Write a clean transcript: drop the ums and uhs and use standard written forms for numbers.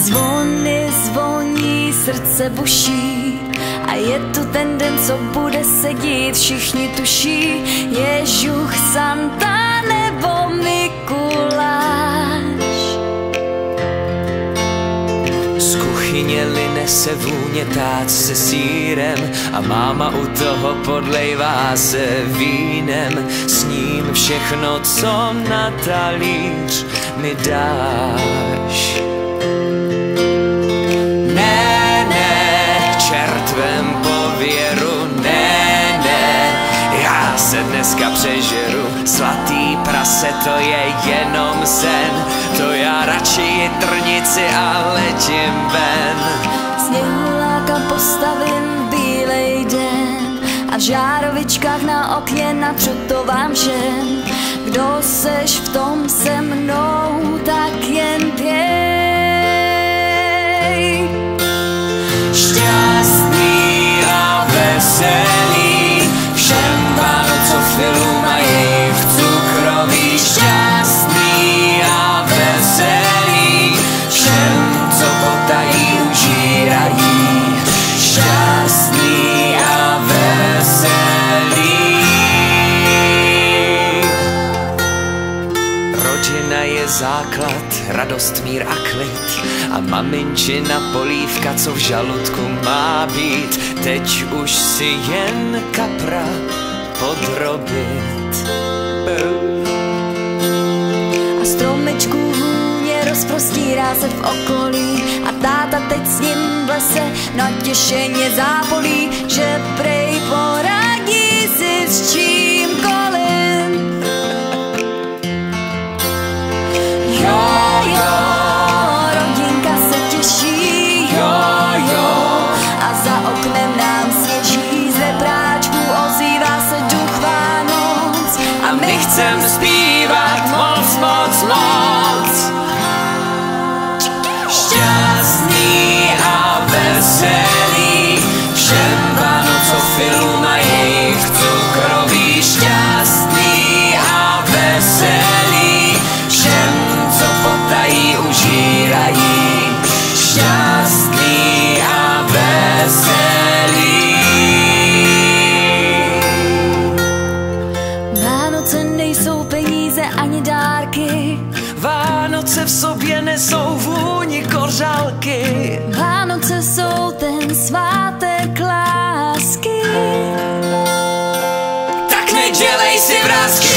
Zvony zvoní, srdce buší a je tu ten den, co bude sedít. Všichni tuší, Ježuch, Santa nebo Mikuláš. Z kuchyně line se vůně tác se sýrem a máma u toho podlejvá se vínem. Sním všechno, co na talíř mi dáš. Ne, ne, čertvem pověru, ne, ne, já se dneska přežeru. Svatý prase, to je jenom sen, to já radši trnici a letím ven. Sněhuláka postavím bílej den a v žárovičkách na okně natřu to vám všem. Kdo seš v tom se mnou, tak jen pěj. Šťastný a veselý všem Vánocofilům a jejich cukroví. Šťastný a veselý všem, co potají užírají. Šťastný a veselý. Rodina je základ, radost, mír a klid a maminčina polívka, co v žaludku má být. Teď už si jen kapra podrobit. A stromečků vůně rozprostírá se v okolí a táta teď s ním v lese natěšeně zápolí, že prej poradí si s čímkoliv. Jo, jo, rodinka se těší, jo, jo, a za oknem nám sněží, z vepráčků ozývá se duch Vánoc A my chcem zpívat moc, moc, moc. Šťastný a veselý všem Vánocofilům a jejich cukroví. Šťastný a veselý všem, co potají užírají. Šťastný a veselý. Vánoce nejsou peníze ani dárky, Vánoce v sobě nesou vůni kořálky. Vánoce jsou ten svátek lásky. Tak nedělej si vrásky.